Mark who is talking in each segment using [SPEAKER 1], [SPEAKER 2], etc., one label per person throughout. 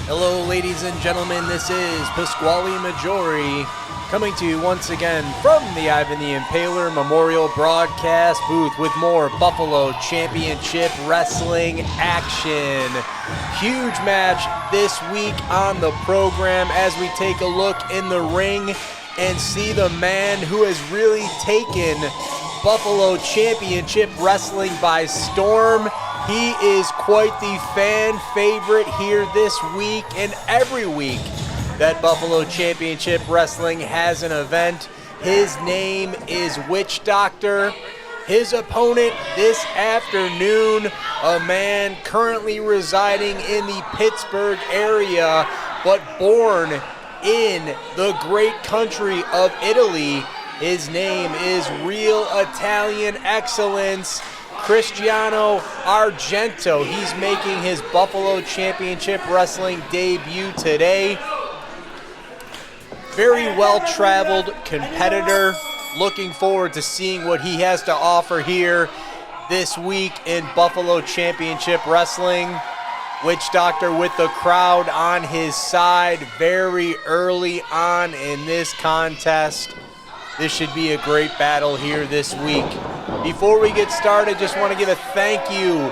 [SPEAKER 1] Hello, ladies and gentlemen. This is Pasquale Maggiore coming to you once again from the Ivan the Impaler Memorial Broadcast booth with more Buffalo Championship Wrestling action. Huge match this week on the program as we take a look in the ring and see the man who has really taken Buffalo Championship Wrestling by storm. He is quite the fan favorite here this week and every week that Buffalo Championship Wrestling has an event. His name is Witch Doctor. His opponent this afternoon, a man currently residing in the Pittsburgh area, but born in the great country of Italy. His name is Real Italian Excellence, Cristiano Argento. He's making his Buffalo Championship Wrestling debut today. Very well-traveled competitor. Looking forward to seeing what he has to offer here this week in Buffalo Championship Wrestling. Witch Doctor with the crowd on his side very early on in this contest. This should be a great battle here this week. Before we get started, just want to give a thank you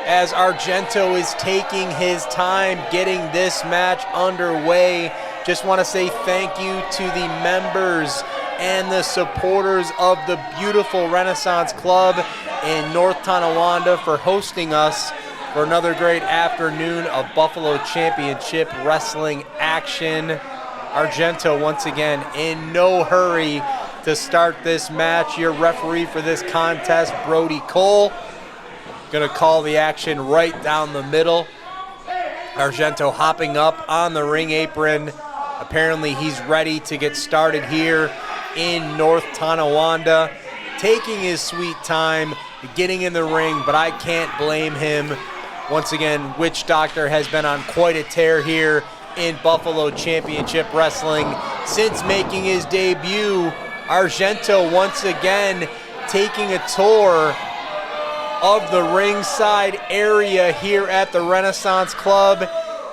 [SPEAKER 1] as Argento is taking his time getting this match underway. Just want to say thank you to the members and the supporters of the beautiful Renaissance Club in North Tonawanda for hosting us for another great afternoon of Buffalo Championship Wrestling action. Argento once again in no hurry to start this match. Your referee for this contest, Brody Cole, gonna call the action right down the middle. Argento hopping up on the ring apron. Apparently he's ready to get started here in North Tonawanda, taking his sweet time getting in the ring, but I can't blame him. Once again, Witch Doctor has been on quite a tear here in Buffalo Championship Wrestling since making his debut. Argento once again taking a tour of the ringside area here at the Renaissance Club.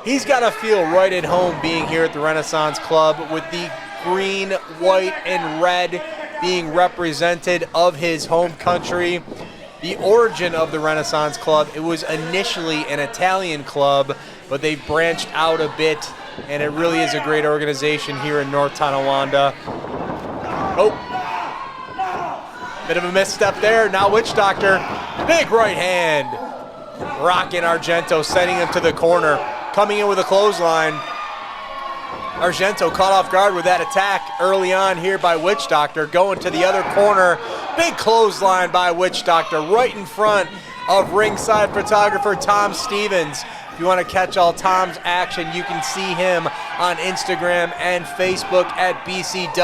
[SPEAKER 1] He's got to feel right at home being here at the Renaissance Club with the green, white, and red being represented of his home country. The origin of the Renaissance Club, it was initially an Italian club, but they branched out a bit, and it really is a great organization here in North Tonawanda. Oh, bit of a misstep there. Now Witch Doctor, big right hand. Rocking Argento, sending him to the corner. Coming in with a clothesline. Argento caught off guard with that attack early on here by Witch Doctor. Going to the other corner. Big clothesline by Witch Doctor right in front of ringside photographer Tom Stevens. If you want to catch all Tom's action, you can see him on Instagram and Facebook at BCWWNY.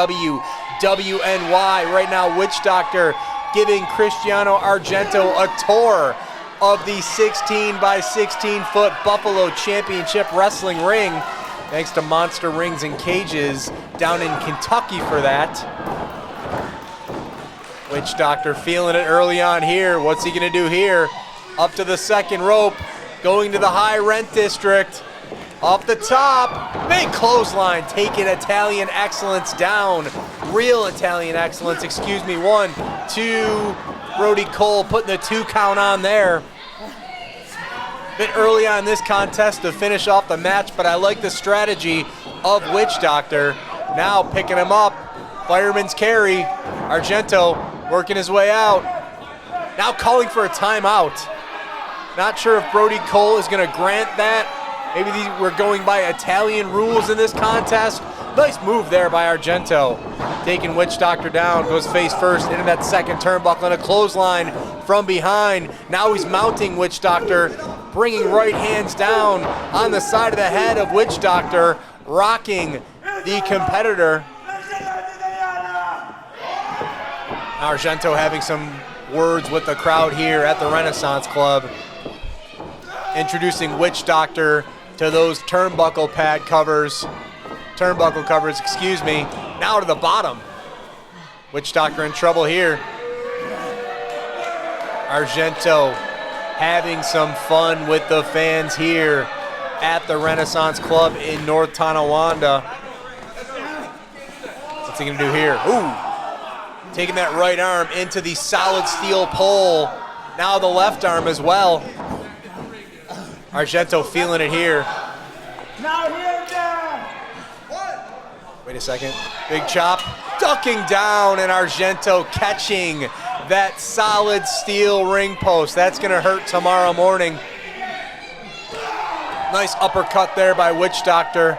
[SPEAKER 1] Right now, Witch Doctor giving Cristiano Argento a tour of the 16 by 16 foot Buffalo Championship Wrestling ring. Thanks to Monster Rings and Cages down in Kentucky for that. Witch Doctor feeling it early on here. What's he gonna do here? Up to the second rope, going to the high rent district. Off the top, big clothesline, taking Italian Excellence down. Real Italian Excellence, excuse me. 1, 2, Brody Cole putting the 2 count on there. Bit early on in this contest to finish off the match, but I like the strategy of Witch Doctor. Now picking him up, fireman's carry. Argento working his way out. Now calling for a timeout. Not sure if Brody Cole is gonna grant that. Maybe we're going by Italian rules in this contest. Nice move there by Argento. Taking Witch Doctor down, goes face first into that second turnbuckle and a clothesline from behind. Now he's mounting Witch Doctor, bringing right hands down on the side of the head of Witch Doctor, rocking the competitor. Argento having some words with the crowd here at the Renaissance Club. Introducing Witch Doctor to those turnbuckle covers, excuse me. Now to the bottom. Witch Doctor in trouble here. Argento having some fun with the fans here at the Renaissance Club in North Tonawanda. What's he gonna do here? Ooh, taking that right arm into the solid steel pole. Now the left arm as well. Argento feeling it here. Wait a second. Big chop. Ducking down, and Argento catching that solid steel ring post. That's going to hurt tomorrow morning. Nice uppercut there by Witch Doctor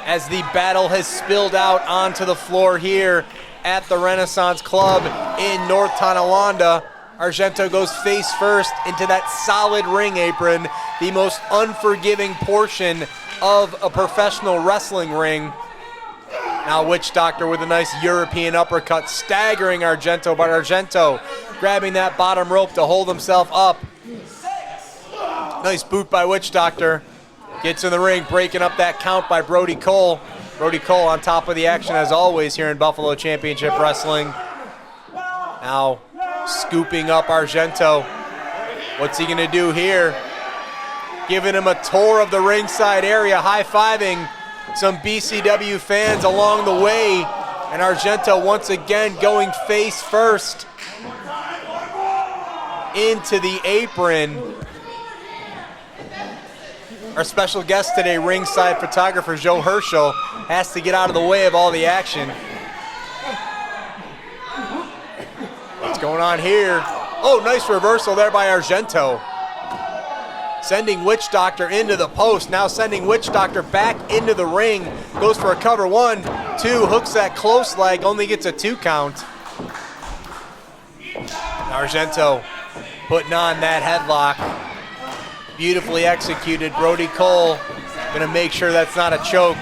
[SPEAKER 1] as the battle has spilled out onto the floor here at the Renaissance Club in North Tonawanda. Argento goes face first into that solid ring apron, the most unforgiving portion of a professional wrestling ring. Now Witch Doctor with a nice European uppercut, staggering Argento, but Argento grabbing that bottom rope to hold himself up. Nice boot by Witch Doctor. Gets in the ring, breaking up that count by Brody Cole. Brody Cole on top of the action as always here in Buffalo Championship Wrestling. Now scooping up Argento. What's he gonna do here? Giving him a tour of the ringside area, high-fiving some BCW fans along the way. And Argento once again going face first into the apron. Our special guest today, ringside photographer Joe Herschel, has to get out of the way of all the action. What's going on here? Oh, nice reversal there by Argento. Sending Witch Doctor into the post, now sending Witch Doctor back into the ring. Goes for a cover, 1, 2, hooks that close leg, only gets a 2 count. Argento putting on that headlock. Beautifully executed. Brody Cole gonna make sure that's not a choke.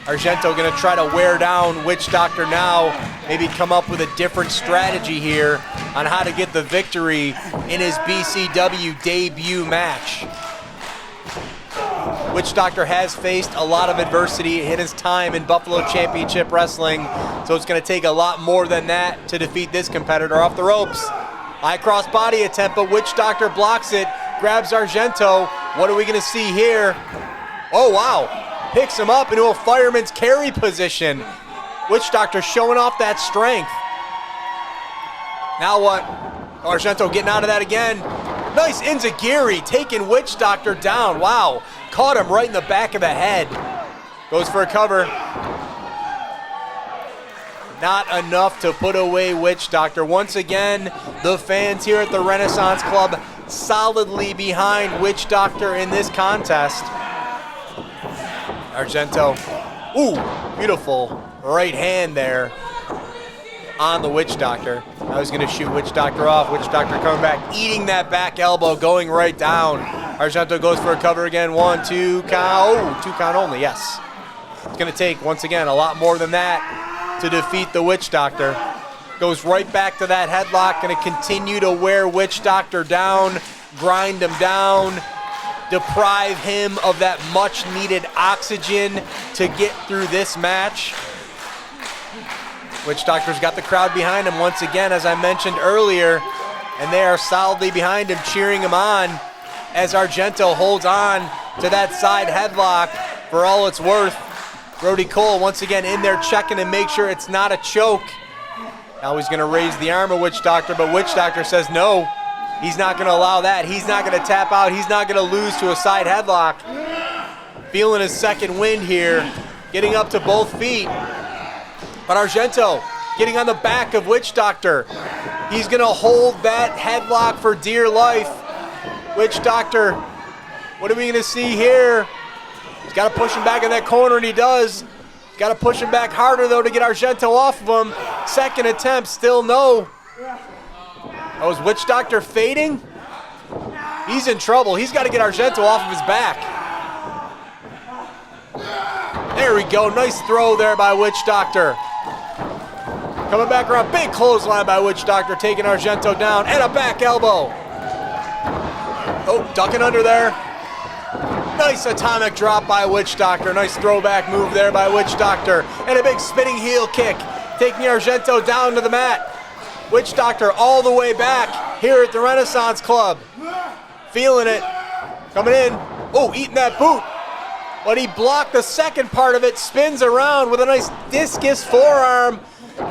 [SPEAKER 1] Argento gonna try to wear down Witch Doctor now. Maybe come up with a different strategy here on how to get the victory in his BCW debut match. Witch Doctor has faced a lot of adversity in his time in Buffalo Championship Wrestling, so it's gonna take a lot more than that to defeat this competitor. Off the ropes. High cross body attempt, but Witch Doctor blocks it. Grabs Argento. What are we going to see here? Oh, wow. Picks him up into a fireman's carry position. Witch Doctor showing off that strength. Now what? Argento getting out of that again. Nice enziguri, taking Witch Doctor down. Wow. Caught him right in the back of the head. Goes for a cover. Not enough to put away Witch Doctor. Once again, the fans here at the Renaissance Club solidly behind Witch Doctor in this contest. Argento, ooh, beautiful right hand there on the Witch Doctor. I was gonna shoot Witch Doctor off. Witch Doctor coming back, eating that back elbow, going right down. Argento goes for a cover again, 1, 2 count, oh, 2 count only, yes. It's gonna take, once again, a lot more than that to defeat the Witch Doctor. Goes right back to that headlock, gonna continue to wear Witch Doctor down, grind him down, deprive him of that much needed oxygen to get through this match. Witch Doctor's got the crowd behind him once again, as I mentioned earlier, and they are solidly behind him, cheering him on as Argento holds on to that side headlock for all it's worth. Brody Cole once again in there checking to make sure it's not a choke. Now he's gonna raise the arm of Witch Doctor, but Witch Doctor says no. He's not gonna allow that. He's not gonna tap out. He's not gonna lose to a side headlock. Feeling his second wind here, getting up to both feet. But Argento getting on the back of Witch Doctor. He's gonna hold that headlock for dear life. Witch Doctor, what are we gonna see here? He's gotta push him back in that corner, and he does. Got to push him back harder, though, to get Argento off of him. Second attempt, still no. Oh, is Witch Doctor fading? He's in trouble. He's got to get Argento off of his back. There we go. Nice throw there by Witch Doctor. Coming back around. Big clothesline by Witch Doctor, taking Argento down. And a back elbow. Oh, ducking under there. Nice atomic drop by Witch Doctor. Nice throwback move there by Witch Doctor. And a big spinning heel kick, taking Argento down to the mat. Witch Doctor all the way back here at the Renaissance Club. Feeling it. Coming in. Oh, eating that boot. but he blocked the second part of it, spins around with a nice discus forearm.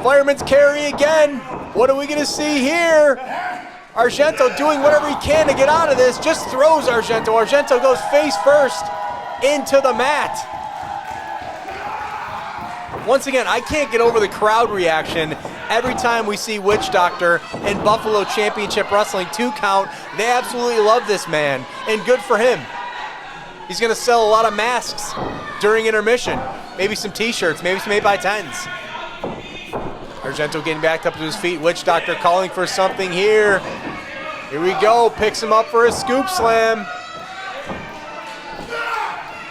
[SPEAKER 1] Fireman's carry again. What are we gonna see here? Argento doing whatever he can to get out of this, just throws Argento. Argento goes face first into the mat. Once again, I can't get over the crowd reaction every time we see Witch Doctor in Buffalo Championship Wrestling 2 count. They absolutely love this man, and good for him. He's gonna sell a lot of masks during intermission. Maybe some t-shirts, maybe some 8x10s. Argento getting back up to his feet. Witch Doctor calling for something here. Here we go, picks him up for a scoop slam.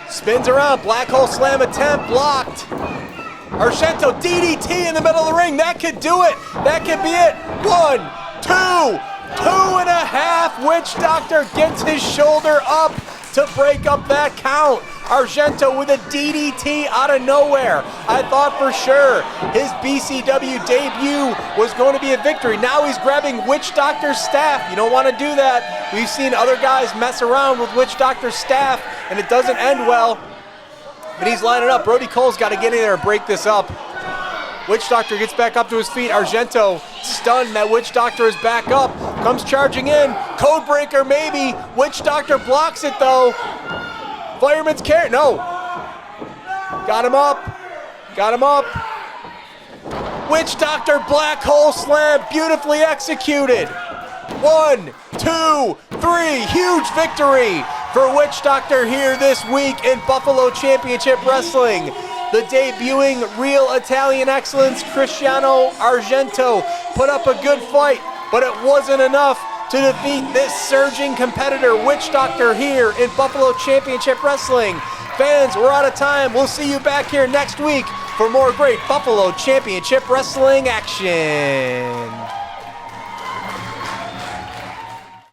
[SPEAKER 1] Spins around, black hole slam attempt, blocked. Argento DDT in the middle of the ring, that could do it. That could be it. 1, 2, 2.5. Witch Doctor gets his shoulder up to break up that count. Argento with a DDT out of nowhere. I thought for sure his BCW debut was going to be a victory. Now he's grabbing Witch Doctor's staff. You don't want to do that. We've seen other guys mess around with Witch Doctor's staff, and it doesn't end well. But he's lining up. Brody Cole's got to get in there and break this up. Witch Doctor gets back up to his feet. Argento stunned that Witch Doctor is back up. Comes charging in. Codebreaker maybe. Witch Doctor blocks it though. Fireman's carry. No. Got him up. Got him up. Witch Doctor black hole slam. Beautifully executed. 1, 2, 3. Huge victory for Witch Doctor here this week in Buffalo Championship Wrestling. The debuting Real Italian Excellence, Cristiano Argento, put up a good fight, but it wasn't enough to defeat this surging competitor, Witch Doctor, here in Buffalo Championship Wrestling. Fans, we're out of time. We'll see you back here next week for more great Buffalo Championship Wrestling action.